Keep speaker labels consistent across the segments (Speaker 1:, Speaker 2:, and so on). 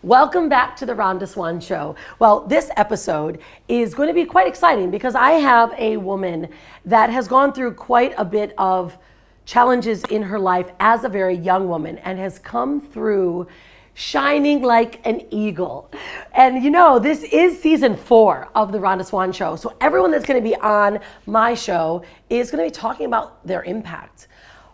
Speaker 1: Welcome back to the Rhonda Swan Show. Well, this episode is going to be quite exciting because I have a woman that has gone through quite a bit of challenges in her life as a very young woman and has come through shining like an eagle. And you know, this is season 4 of the Rhonda Swan Show. So everyone that's going to be on my show is going to be talking about their impact,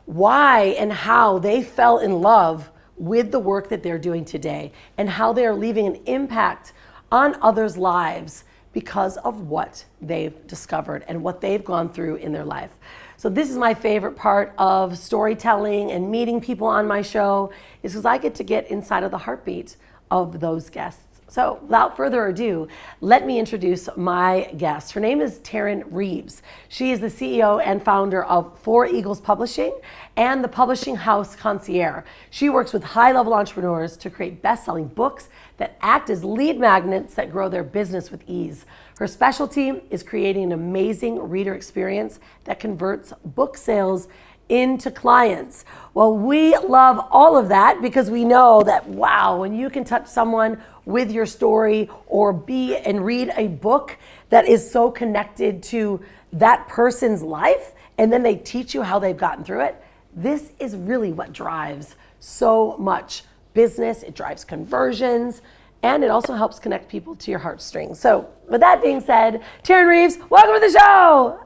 Speaker 1: why and how they fell in love with the work that they're doing today and how they are leaving an impact on others' lives because of what they've discovered and what they've gone through in their life. So this is my favorite part of storytelling and meeting people on my show, is because I get to get inside of the heartbeat of those guests. So without further ado, let me introduce my guest. Her name is TARRYN Reeves. She is the CEO and founder of Four Eagles Publishing and the publishing house Concierge. She works with high-level entrepreneurs to create best-selling books that act as lead magnets that grow their business with ease. Her specialty is creating an amazing reader experience that converts book sales into clients. Well, we love all of that because we know that, wow, when you can touch someone with your story or be and read a book that is so connected to that person's life, and then they teach you how they've gotten through it, this is really what drives so much business. It drives conversions, and it also helps connect people to your heartstrings. So with that being said, TARRYN Reeves, welcome to the show.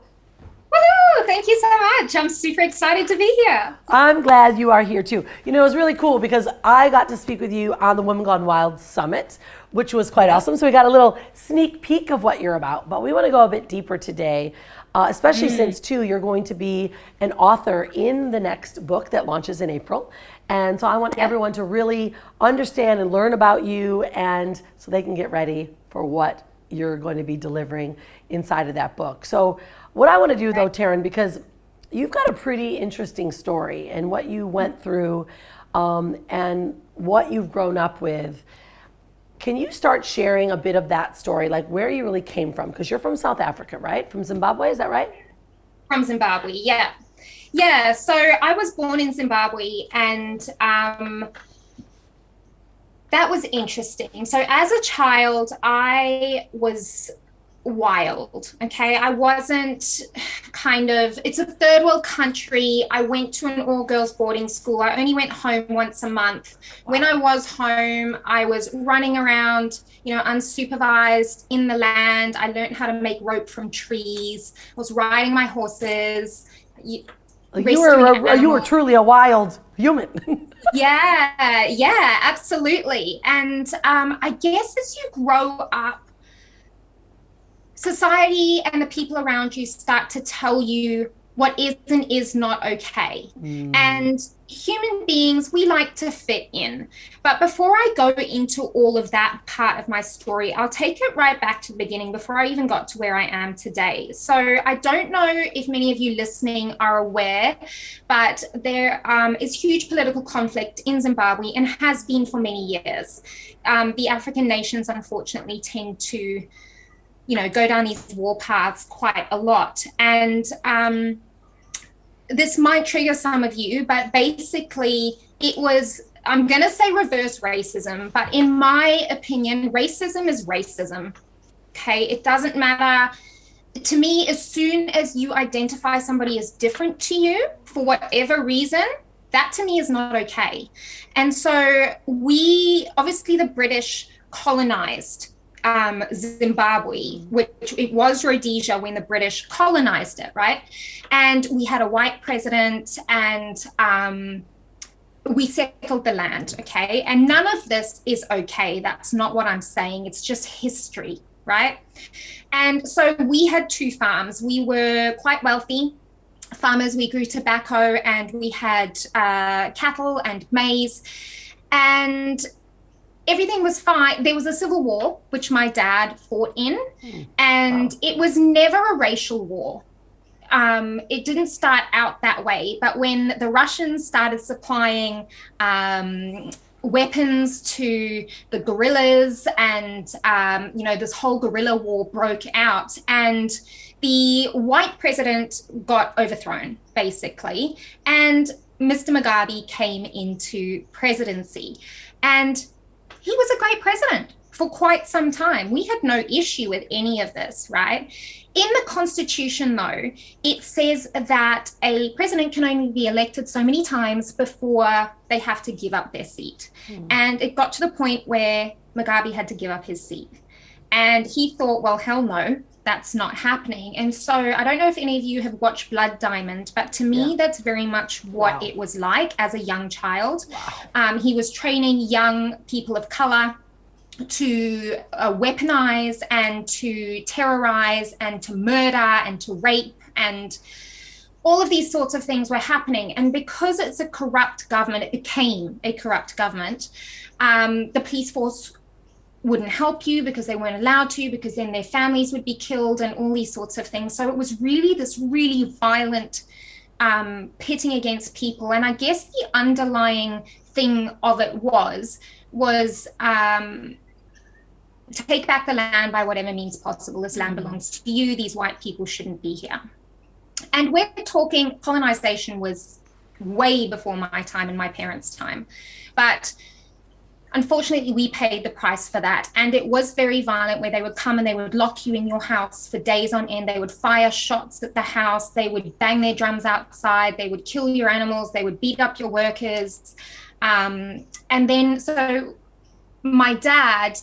Speaker 2: Woohoo! Thank you so much. I'm super excited to be here.
Speaker 1: I'm glad you are here too. You know, it was really cool because I got to speak with you on the Women Gone Wild Summit, which was quite awesome. So we got a little sneak peek of what you're about, but we want to go a bit deeper today, especially since too, you're going to be an author in the next book that launches in April. And so I want everyone to really understand and learn about you, and so they can get ready for what you're going to be delivering inside of that book. So what I want to do though, TARRYN, because you've got a pretty interesting story and what you went through and what you've grown up with. Can you start sharing a bit of that story, like where you really came from? Because you're from South Africa, right? From Zimbabwe, is that right?
Speaker 2: From Zimbabwe, yeah. Yeah, so I was born in Zimbabwe, and that was interesting. So as a child, I was wild, okay? I wasn't it's a third world country. I went to an all-girls boarding school. I only went home once a month. When I was home, I was running around, unsupervised in the land. I learned how to make rope from trees. I was riding my horses.
Speaker 1: You were truly a wild human.
Speaker 2: Yeah, absolutely. And I guess as you grow up, society and the people around you start to tell you what is and is not okay. And human beings, we like to fit in. But before I go into all of that part of my story, I'll take it right back to the beginning before I even got to where I am today. So I don't know if many of you listening are aware, but there is huge political conflict in Zimbabwe and has been for many years. The African nations, unfortunately, tend to go down these war paths quite a lot. And this might trigger some of you, but basically it was, I'm going to say reverse racism, but in my opinion, racism is racism. Okay. It doesn't matter to me. As soon as you identify somebody as different to you for whatever reason, that to me is not okay. And so the British colonized Zimbabwe, which it was Rhodesia when the British colonized it, right? And we had a white president, and we settled the land, okay? And none of this is okay. That's not what I'm saying. It's just history, right? And so we had 2 farms. We were quite wealthy farmers. We grew tobacco, and we had cattle and maize, and everything was fine. There was a civil war, which my dad fought in, and it was never a racial war. It didn't start out that way, but when the Russians started supplying weapons to the guerrillas, and this whole guerrilla war broke out, and the white president got overthrown, basically, and Mr. Mugabe came into presidency. And he was a great president for quite some time. We had no issue with any of this, right? In the Constitution, though, it says that a president can only be elected so many times before they have to give up their seat. And it got to the point where Mugabe had to give up his seat. And he thought, well, hell no, that's not happening. And so I don't know if any of you have watched Blood Diamond, but to me, that's very much what it was like as a young child. He was training young people of color to weaponize and to terrorize and to murder and to rape, and all of these sorts of things were happening. And because it's a corrupt government, it became a corrupt government, the police force wouldn't help you because they weren't allowed to, because then their families would be killed and all these sorts of things. So it was really this really violent pitting against people. And I guess the underlying thing of it was take back the land by whatever means possible. This land belongs to you. These white people shouldn't be here. And we're talking colonization was way before my time and my parents' time. But unfortunately, we paid the price for that. And it was very violent, where they would come and they would lock you in your house for days on end. They would fire shots at the house. They would bang their drums outside. They would kill your animals. They would beat up your workers. And then, so my dad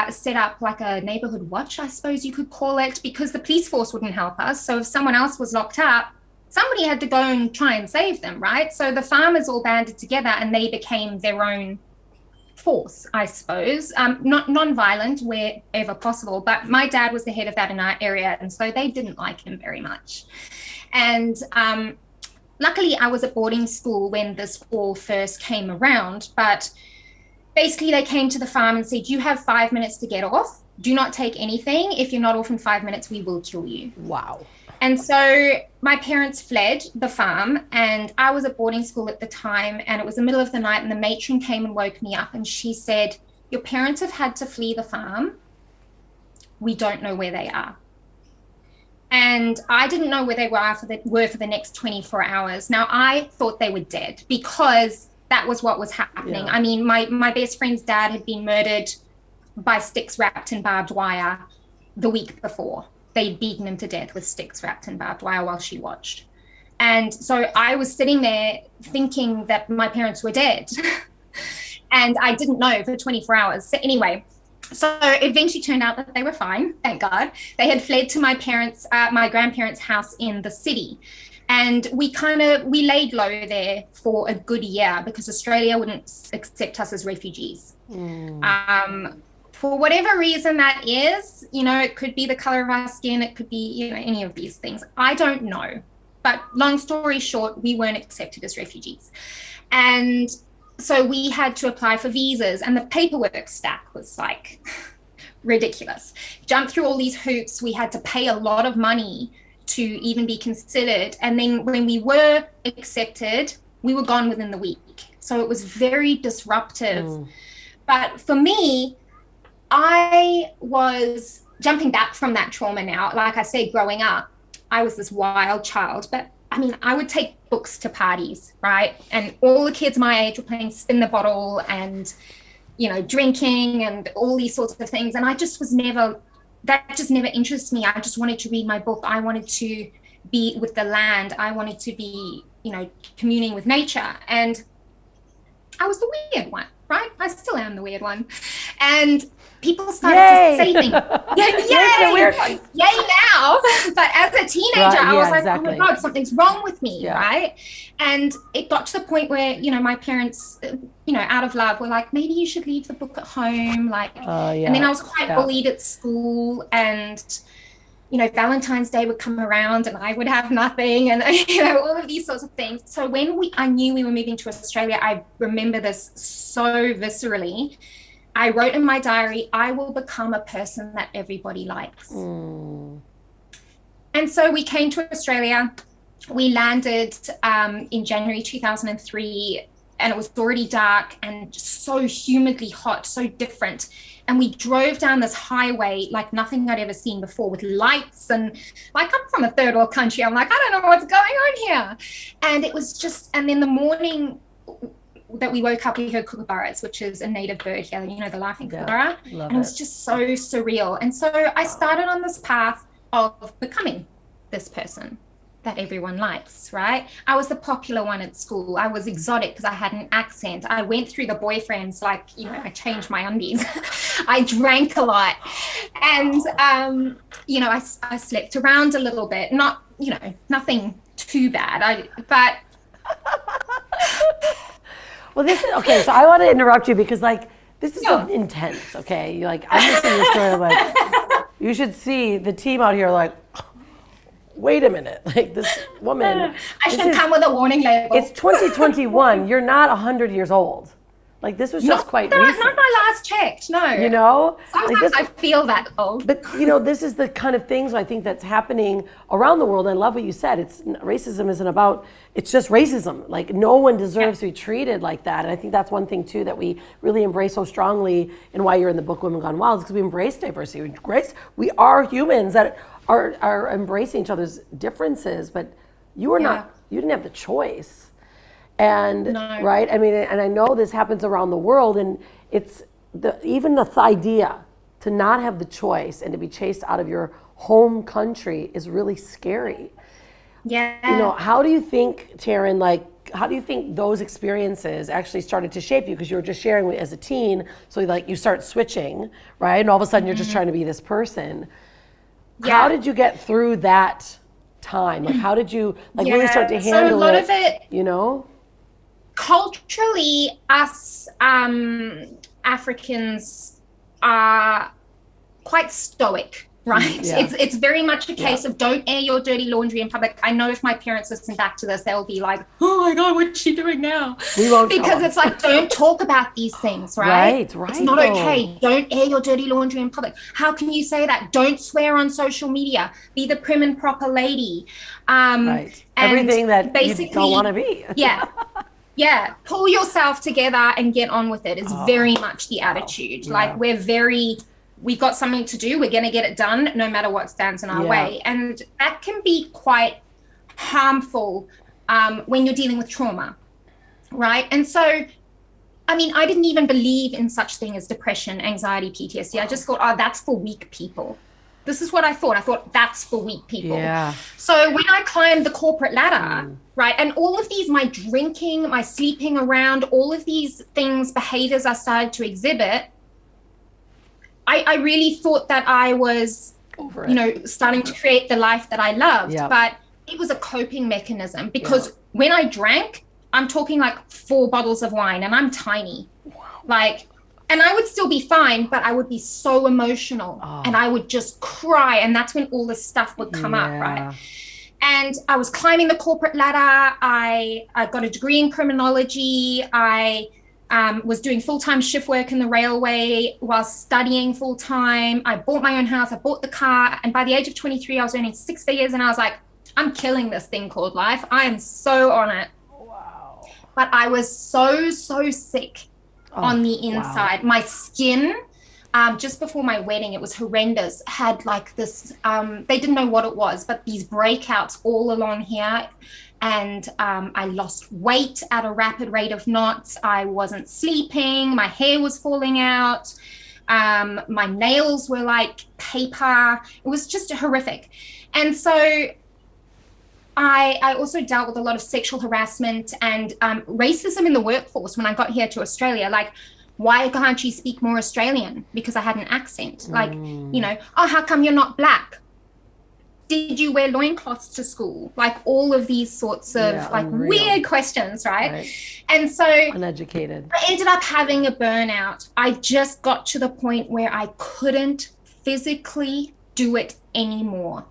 Speaker 2: set up like a neighborhood watch, I suppose you could call it, because the police force wouldn't help us. So if someone else was locked up, somebody had to go and try and save them, right? So the farmers all banded together and they became their own force, I suppose, not non-violent wherever possible. But my dad was the head of that in our area, and so they didn't like him very much. And luckily, I was at boarding school when this all first came around, but basically they came to the farm and said, you have 5 minutes to get off. Do not take anything. If you're not off in 5 minutes, we will kill you.
Speaker 1: Wow.
Speaker 2: And so my parents fled the farm, and I was at boarding school at the time, and it was the middle of the night, and the matron came and woke me up, and she said, your parents have had to flee the farm. We don't know where they are. And I didn't know where they were for the next 24 hours. Now, I thought they were dead because that was what was happening. Yeah. I mean, my best friend's dad had been murdered by sticks wrapped in barbed wire the week before. They'd beaten him to death with sticks wrapped in barbed wire while she watched. And so I was sitting there thinking that my parents were dead. And I didn't know for 24 hours. So anyway, so it eventually turned out that they were fine, thank God. They had fled to my grandparents' house in the city. And we laid low there for a good year because Australia wouldn't accept us as refugees. For whatever reason that is, it could be the color of our skin, it could be, any of these things. I don't know. But long story short, we weren't accepted as refugees. And so we had to apply for visas, and the paperwork stack was like ridiculous. Jumped through all these hoops. We had to pay a lot of money to even be considered. And then when we were accepted, we were gone within the week. So it was very disruptive. But for me, I was jumping back from that trauma now. Like I said, growing up, I was this wild child. But I mean, I would take books to parties, right? And all the kids my age were playing spin the bottle and, drinking and all these sorts of things. And that just never interested me. I just wanted to read my book. I wanted to be with the land. I wanted to be, communing with nature. And I was the weird one, right? I still am the weird one. And people started to say things. Yay now. But as a teenager, I was like, exactly. Oh my God, something's wrong with me, right? And it got to the point where, my parents, out of love were like, maybe you should leave the book at home. And then I was quite bullied at school, and, Valentine's Day would come around and I would have nothing, and, all of these sorts of things. So when I knew we were moving to Australia, I remember this so viscerally. I wrote in my diary, I will become a person that everybody likes. And so we came to Australia. We landed in January 2003, and it was already dark and just so humidly hot, so different. And we drove down this highway like nothing I'd ever seen before, with lights, and like, I'm from a third world country. I'm like, I don't know what's going on here. And it was just, and then the morning, that we woke up, we heard kookaburras, which is a native bird here, you know, the laughing kookaburra. And it was just so surreal. And so I started on this path of becoming this person that everyone likes, right? I was the popular one at school. I was exotic because I had an accent. I went through the boyfriends, like, you know, I changed my undies. I drank a lot. And, you know, I slept around a little bit. Not, you know, nothing too bad. But...
Speaker 1: Well, this is, okay, so I want to interrupt you because, like, this is so intense, okay? You're like, I'm listening to your story, I'm like, you should see the team out here, like, wait a minute, like this woman.
Speaker 2: I should come with a warning label.
Speaker 1: It's 2021. You're not 100 years old. Like this was just quite recent.
Speaker 2: Not my last check, no.
Speaker 1: You know?
Speaker 2: Sometimes
Speaker 1: like this,
Speaker 2: I feel that old.
Speaker 1: But, you know, this is the kind of things I think that's happening around the world. I love what you said. Racism isn't about, it's just racism. Like no one deserves to be treated like that. And I think that's one thing too that we really embrace so strongly and why you're in the book Women Gone Wild is because we embrace diversity. We are humans that are embracing each other's differences, but you were not, you didn't have the choice. And right, I mean, and I know this happens around the world, and it's even the idea to not have the choice and to be chased out of your home country is really scary.
Speaker 2: Yeah.
Speaker 1: You know, how do you think, Tarryn, like, how do you think those experiences actually started to shape you? Because you were just sharing as a teen, so like you start switching, right? And all of a sudden you're just trying to be this person. Yeah. How did you get through that time? Like, how did you really start to handle
Speaker 2: so a lot of it,
Speaker 1: you know?
Speaker 2: Culturally, us Africans are quite stoic, right?
Speaker 1: Yeah.
Speaker 2: It's very much a case of don't air your dirty laundry in public. I know if my parents listen back to this, they'll be like, oh my God, what's she doing now?
Speaker 1: We won't
Speaker 2: because it's like, don't talk about these things, right?
Speaker 1: Right.
Speaker 2: It's not okay. Don't air your dirty laundry in public. How can you say that? Don't swear on social media. Be the prim and proper lady.
Speaker 1: Right. Everything that
Speaker 2: basically,
Speaker 1: you don't want to be.
Speaker 2: Yeah. Yeah, pull yourself together and get on with it is very much the attitude. Yeah. Like we've got something to do. We're going to get it done no matter what stands in our way. And that can be quite harmful when you're dealing with trauma, right? And so, I mean, I didn't even believe in such thing as depression, anxiety, PTSD. I just thought, oh, that's for weak people. This is what I thought. I thought that's for weak people. Yeah. So when I climbed the corporate ladder, right, and all of these, my drinking, my sleeping around, all of these things, behaviors I started to exhibit, I really thought that I was, you know, starting to create the life that I loved. Yeah. But it was a coping mechanism because when I drank, I'm talking like 4 bottles of wine and I'm tiny. Wow. Like, and I would still be fine, but I would be so emotional and I would just cry. And that's when all this stuff would come up, right? And I was climbing the corporate ladder. I got a degree in criminology. I was doing full-time shift work in the railway while studying full-time. I bought my own house. I bought the car. And by the age of 23, I was earning 6 figures. And I was like, I'm killing this thing called life. I am so on it. Wow. But I was so sick. On the inside. My skin, just before my wedding, it was horrendous, had like this, they didn't know what it was, but these breakouts all along here. And I lost weight at a rapid rate of knots. I wasn't sleeping. My hair was falling out. My nails were like paper. It was just horrific. And so I also dealt with a lot of sexual harassment and racism in the workforce when I got here to Australia. Like, why can't you speak more Australian? Because I had an accent. Like, you know, oh, how come you're not black? Did you wear loincloths to school? Like all of these sorts of weird questions, right? And so
Speaker 1: uneducated.
Speaker 2: I ended up having a burnout. I just got to the point where I couldn't physically do it anymore.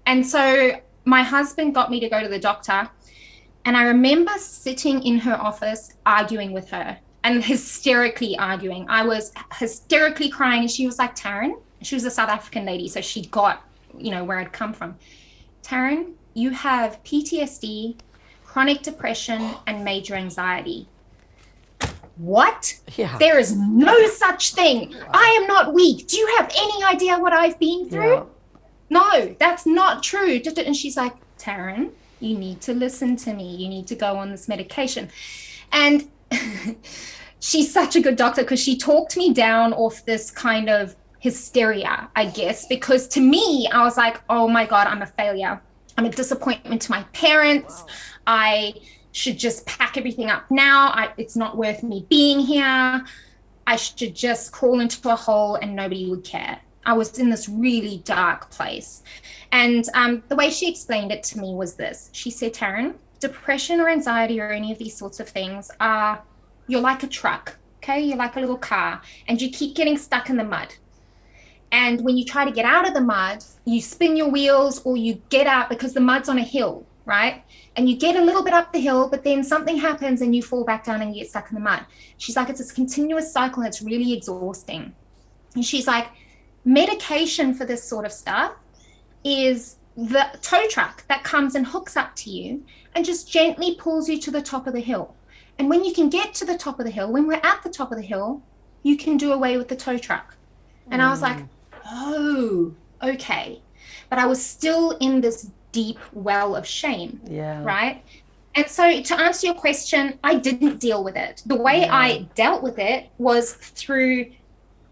Speaker 2: And so my husband got me to go to the doctor, and I remember sitting in her office arguing with her and hysterically arguing. I was hysterically crying, and she was like, Tarryn, she was a South African lady, so she got, you know, where I'd come from. Tarryn, you have PTSD, chronic depression, and major anxiety. What? Yeah. There is no such thing. Wow. I am not weak. Do you have any idea what I've been through? Yeah. No, that's not true. And she's like, Tarryn, you need to listen to me. You need to go on this medication. And she's such a good doctor because she talked me down off this kind of hysteria, I guess, because to me, I was like, oh my God, I'm a failure. I'm a disappointment to my parents. Wow. I should just pack everything up now. It's not worth me being here. I should just crawl into a hole and nobody would care. I was in this really dark place. And the way she explained it to me was this. She said, Tarryn, depression or anxiety or any of these sorts of things you're like a truck, okay? You're like a little car and you keep getting stuck in the mud. And when you try to get out of the mud, you spin your wheels or you get out because the mud's on a hill, right? And you get a little bit up the hill, but then something happens and you fall back down and you get stuck in the mud. She's like, it's this continuous cycle and it's really exhausting. And she's like, medication for this sort of stuff is the tow truck that comes and hooks up to you and just gently pulls you to the top of the hill. And when you can get to the top of the hill, when we're at the top of the hill, you can do away with the tow truck. And I was like, oh, okay. But I was still in this deep well of shame, right? And so to answer your question, I didn't deal with it. The way I dealt with it was through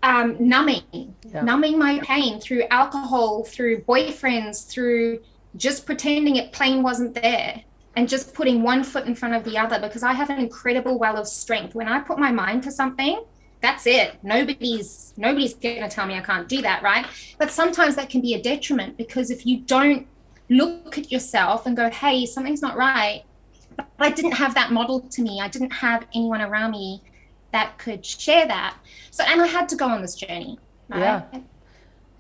Speaker 2: numbing my pain, through alcohol, through boyfriends, through just pretending it plain wasn't there and just putting one foot in front of the other, because I have an incredible well of strength. When I put my mind to something, that's it. Nobody's going to tell me I can't do that, right? But sometimes that can be a detriment, because if you don't look at yourself and go, hey, something's not right. But I didn't have that modeled to me. I didn't have anyone around me that could share that. So, and I had to go on this journey. Right?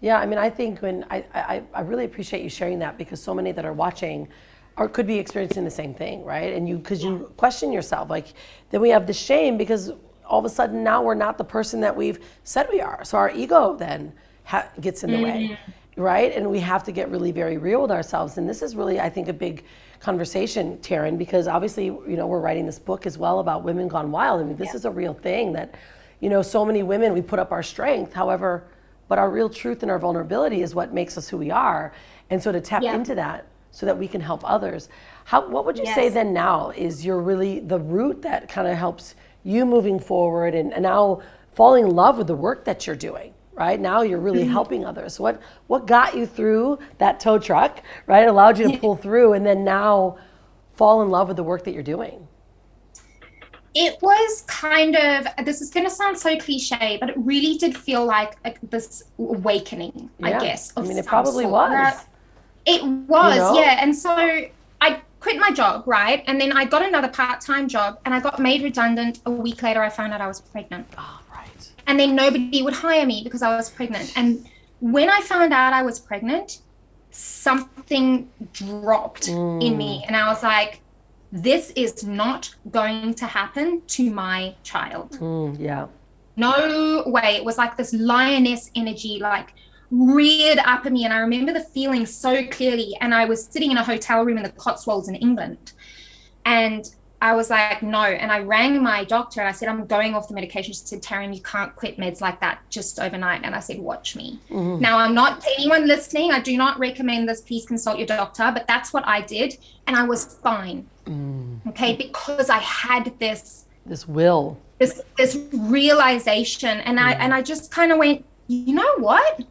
Speaker 1: Yeah. I mean, I think when I really appreciate you sharing that, because so many that are watching could be experiencing the same thing, right? And you question yourself, like, then we have the shame because all of a sudden now we're not the person that we've said we are. So our ego then gets in the way, right? And we have to get really very real with ourselves. And this is really, I think, a big conversation, Tarryn, because obviously, we're writing this book as well about women gone wild. I mean, this is a real thing that, so many women, we put up our strength, however, but our real truth and our vulnerability is what makes us who we are. And so to tap into that so that we can help others. What would you say then now is really the root that kind of helps you moving forward and now falling in love with the work that you're doing? Right now you're really helping others. What got you through that tow truck, right? Allowed you to pull through and then now fall in love with the work that you're doing?
Speaker 2: It was kind of, this is going to sound so cliche, but it really did feel like this awakening, I guess.
Speaker 1: I mean, it probably was.
Speaker 2: It was, And so I quit my job, right? And then I got another part-time job and I got made redundant. A week later, I found out I was pregnant.
Speaker 1: Oh, right.
Speaker 2: And then nobody would hire me because I was pregnant. And when I found out I was pregnant, something dropped in me. And I was like, this is not going to happen to my child. No way. It was like this lioness energy, like reared up in me. And I remember the feeling so clearly. And I was sitting in a hotel room in the Cotswolds in England. And I was like, no. And I rang my doctor and I said, I'm going off the medication. She said, Tarryn, you can't quit meds like that just overnight. And I said, watch me. Now, I'm not anyone listening. I do not recommend this. Please consult your doctor. But that's what I did. And I was fine. Okay. Because I had this
Speaker 1: will,
Speaker 2: this realization. And I just kind of went, you know what?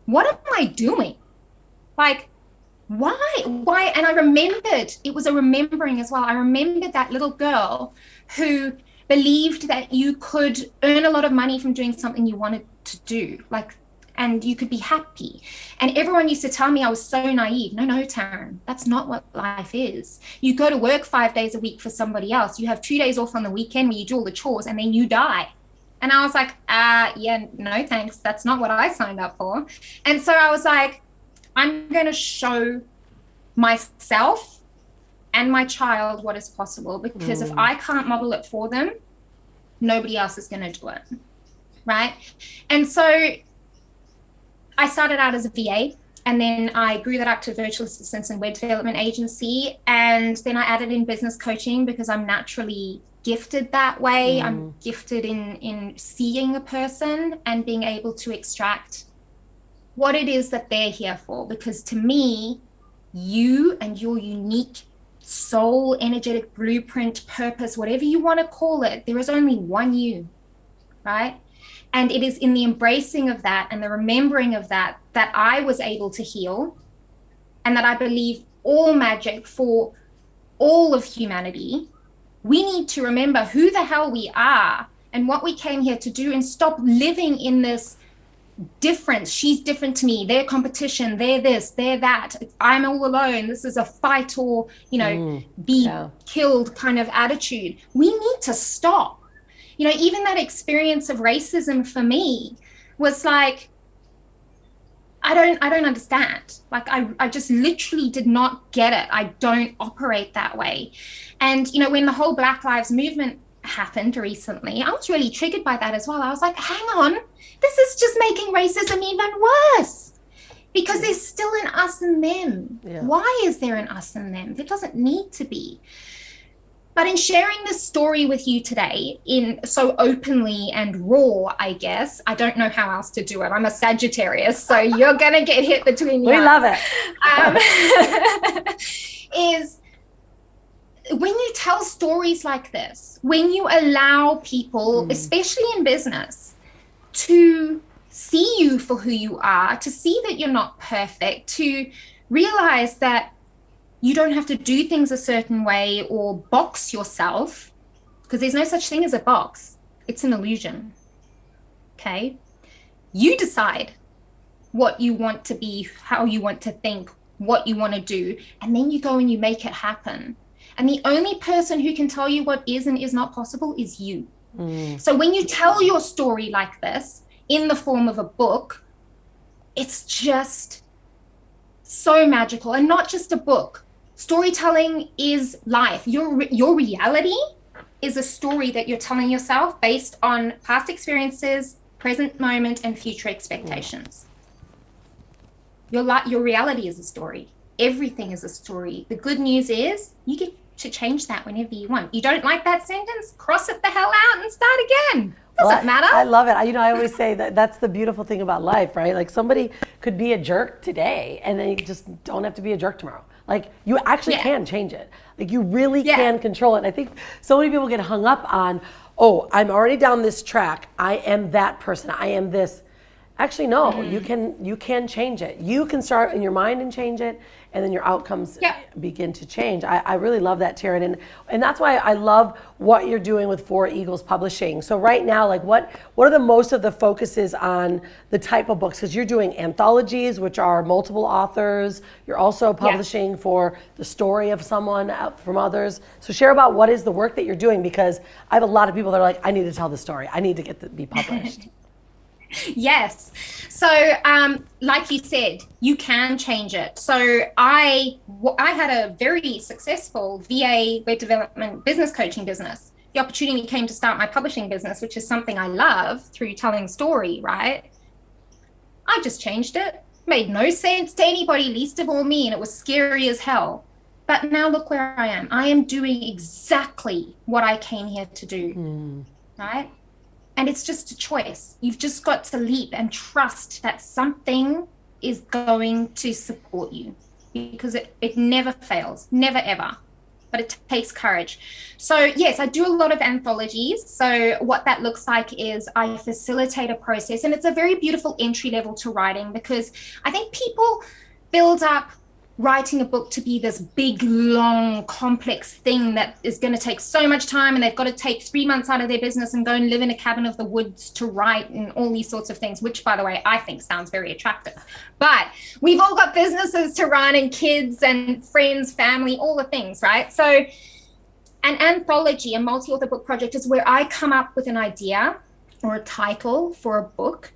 Speaker 2: What am I doing? Like, why? And I remembered, it was a remembering as well. I remembered that little girl who believed that you could earn a lot of money from doing something you wanted to do, and you could be happy. And everyone used to tell me I was so naive. No, Tarryn, that's not what life is. You go to work 5 days a week for somebody else. You have 2 days off on the weekend where you do all the chores and then you die. And I was like, no, thanks. That's not what I signed up for. And so I was like, I'm going to show myself and my child what is possible, because if I can't model it for them, nobody else is going to do it. Right. And so I started out as a VA, and then I grew that up to virtual assistance and web development agency. And then I added in business coaching because I'm naturally gifted that way. I'm gifted in seeing a person and being able to extract what it is that they're here for. Because to me, you and your unique soul, energetic blueprint, purpose, whatever you want to call it, there is only one you, right? And it is in the embracing of that and the remembering of that that I was able to heal, and that I believe all magic for all of humanity. We need to remember who the hell we are and what we came here to do, and stop living in this difference. She's different to me, they're competition, they're this, they're that, I'm all alone, this is a fight or, be killed kind of attitude. We need to stop. Even that experience of racism for me was like, I don't understand. Like, I just literally did not get it. I don't operate that way. And, when the whole Black Lives Movement happened recently, I was really triggered by that as well. I was like, hang on, this is just making racism even worse, because there's still an us and them. Yeah. Why is there an us and them? There doesn't need to be. But in sharing this story with you today in so openly and raw, I guess, I don't know how else to do it. I'm a Sagittarius, so you're going to get hit between your
Speaker 1: We love it.
Speaker 2: Is when you tell stories like this, when you allow people, especially in business, to see you for who you are, to see that you're not perfect, to realize that you don't have to do things a certain way or box yourself, because there's no such thing as a box. It's an illusion. Okay? You decide what you want to be, how you want to think, what you want to do, and then you go and you make it happen. And the only person who can tell you what is and is not possible is you. So when you tell your story like this in the form of a book, it's just so magical. And not just a book. Storytelling is life. Your reality is a story that you're telling yourself based on past experiences, present moment, and future expectations. Your reality is a story. Everything is a story. The good news is you get to change that whenever you want. You don't like that sentence? Cross it the hell out and start again. Doesn't matter.
Speaker 1: I love it. I always say that that's the beautiful thing about life, right? Like, somebody could be a jerk today and they just don't have to be a jerk tomorrow. Like, you actually can change it. Like, you really can control it. And I think so many people get hung up on, oh, I'm already down this track. I am that person. I am this. Actually, no, you can change it. You can start in your mind and change it, and then your outcomes begin to change. I really love that, Tarryn, and that's why I love what you're doing with Four Eagles Publishing. So right now, like, what are the most of the focuses on the type of books? Because you're doing anthologies, which are multiple authors. You're also publishing for the story of someone from others. So share about what is the work that you're doing, because I have a lot of people that are like, I need to tell the story. I need to get to be published.
Speaker 2: Yes. So, like you said, you can change it. So I had a very successful VA, web development, business coaching business. The opportunity came to start my publishing business, which is something I love, through telling story, right? I just changed it. Made no sense to anybody, least of all me, and it was scary as hell. But now look where I am. I am doing exactly what I came here to do, right? And it's just a choice. You've just got to leap and trust that something is going to support you, because it never fails, never ever, but it takes courage. So yes, I do a lot of anthologies. So what that looks like is I facilitate a process, and it's a very beautiful entry level to writing, because I think people build up writing a book to be this big, long, complex thing that is going to take so much time, and they've got to take 3 months out of their business and go and live in a cabin of the woods to write, and all these sorts of things, which, by the way, I think sounds very attractive. But we've all got businesses to run, and kids and friends, family, all the things, right? So an anthology, a multi-author book project, is where I come up with an idea or a title for a book,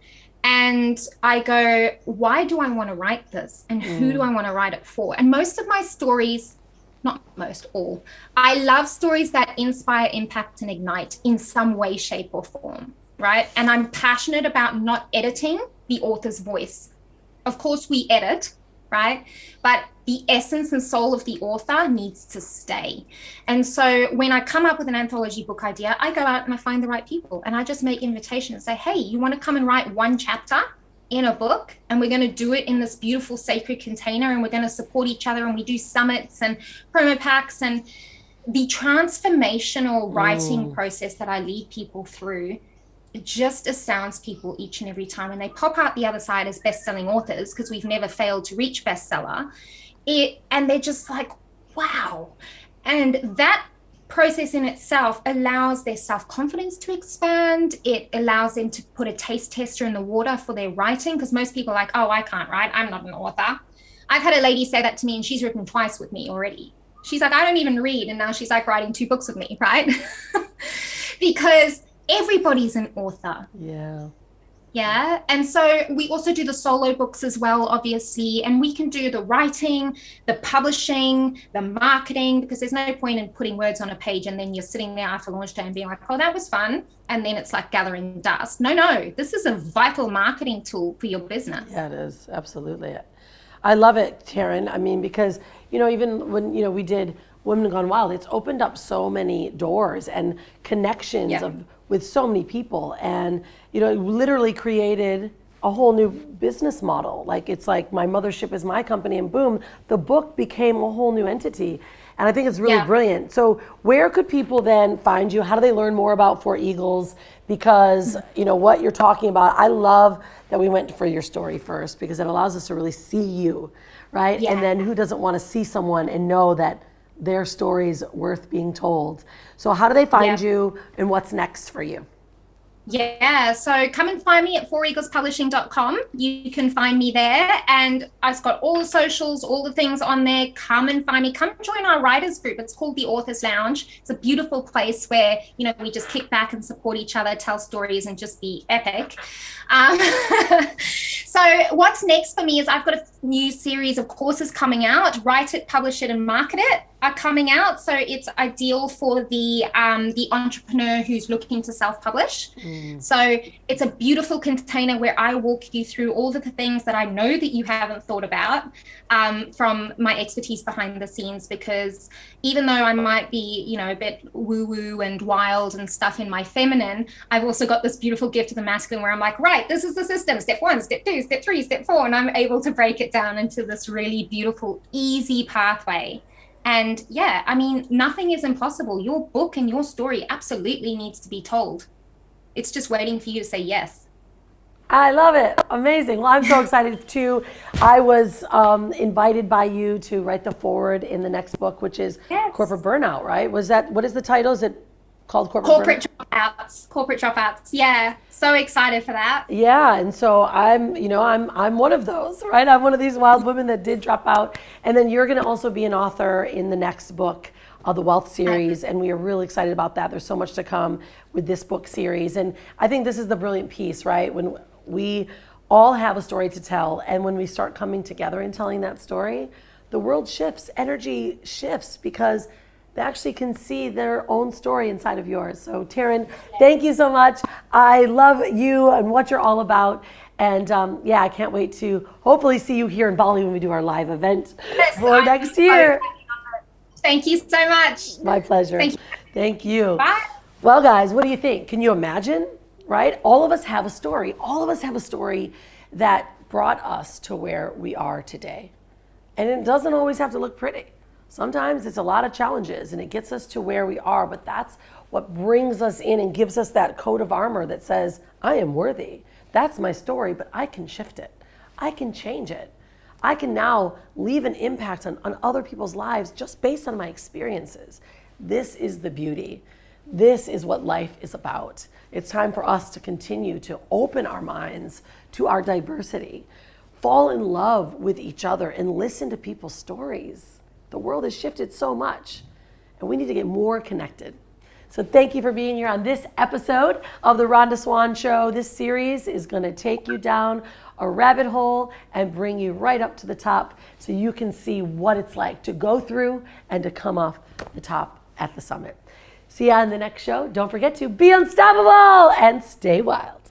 Speaker 2: and I go, why do I want to write this? And who do I want to write it for? And most of my stories, not most, all, I love stories that inspire, impact, and ignite in some way, shape, or form, right? And I'm passionate about not editing the author's voice. Of course, we edit, right? But the essence and soul of the author needs to stay. And so when I come up with an anthology book idea, I go out and I find the right people, and I just make invitations, say, hey, you want to come and write one chapter in a book, and we're going to do it in this beautiful sacred container, and we're going to support each other, and we do summits and promo packs. And the transformational writing process that I lead people through, it just astounds people each and every time. And they pop out the other side as best-selling authors, because we've never failed to reach bestseller. And they're just like, wow. And that process in itself allows their self-confidence to expand. It allows them to put a taste tester in the water for their writing, because most people are like, oh, I can't write, I'm not an author. I've had a lady say that to me, and she's written twice with me already. She's like, I don't even read, and now she's like writing 2 books with me, right? Because everybody's an author. Yeah. And so we also do the solo books as well, obviously, and we can do the writing, the publishing, the marketing, because there's no point in putting words on a page and then you're sitting there after launch day and being like, oh, that was fun. And then it's like gathering dust. No, this is a vital marketing tool for your business.
Speaker 1: Yeah, it is. Absolutely. I love it, Tarryn. I mean, because, even when, we did Women Gone Wild, it's opened up so many doors and connections with so many people, and it literally created a whole new business model. Like, it's like my mothership is my company, and boom, the book became a whole new entity. And I think it's really brilliant. So where could people then find you? How do they learn more about For Eagles? Because what you're talking about, I love that we went for your story first, because it allows us to really see you, right? And then who doesn't want to see someone and know that their story's worth being told? So how do they find you, and what's next for you?
Speaker 2: Yeah, so come and find me at foreaglespublishing.com. You can find me there, and I've got all the socials, all the things on there. Come and find me. Come join our writers group. It's called the Authors Lounge. It's a beautiful place where, we just kick back and support each other, tell stories, and just be epic. So what's next for me is I've got a new series of courses coming out. Write It, Publish It, and Market It are coming out. So it's ideal for the entrepreneur who's looking to self-publish. So it's a beautiful container where I walk you through all of the things that I know that you haven't thought about, from my expertise behind the scenes, because even though I might be, a bit woo-woo and wild and stuff in my feminine, I've also got this beautiful gift of the masculine where I'm like, right, this is the system, step 1, step 2, step 3, step 4, and I'm able to break it down into this really beautiful, easy pathway. And nothing is impossible. Your book and your story absolutely needs to be told. It's just waiting for you to say yes.
Speaker 1: I love it. Amazing. Well, I'm so excited too. I was invited by you to write the foreword in the next book, which is Corporate Burnout, right? What is the title? Is it called Corporate
Speaker 2: Dropouts? Corporate Dropouts. Yeah. So excited for that.
Speaker 1: Yeah. And so I'm one of those, right? I'm one of these wild women that did drop out. And then you're going to also be an author in the next book of the Wealth series, and we are really excited about that. There's so much to come with this book series, and I think this is the brilliant piece, right? When we all have a story to tell, and when we start coming together and telling that story, the world shifts, energy shifts, because they actually can see their own story inside of yours. So Tarryn, thank you so much. I love you and what you're all about. And I can't wait to hopefully see you here in Bali when we do our live event for next year.
Speaker 2: Thank you so much.
Speaker 1: My pleasure. Thank you.
Speaker 2: Bye.
Speaker 1: Well, guys, what do you think? Can you imagine, right? All of us have a story. All of us have a story that brought us to where we are today. And it doesn't always have to look pretty. Sometimes it's a lot of challenges and it gets us to where we are, but that's what brings us in and gives us that coat of armor that says, I am worthy. That's my story, but I can shift it. I can change it. I can now leave an impact on other people's lives just based on my experiences. This is the beauty. This is what life is about. It's time for us to continue to open our minds to our diversity, fall in love with each other, and listen to people's stories. The world has shifted so much, and we need to get more connected. So thank you for being here on this episode of the Rhonda Swan Show. This series is going to take you down a rabbit hole and bring you right up to the top so you can see what it's like to go through and to come off the top at the summit. See you on the next show. Don't forget to be unstoppable and stay wild.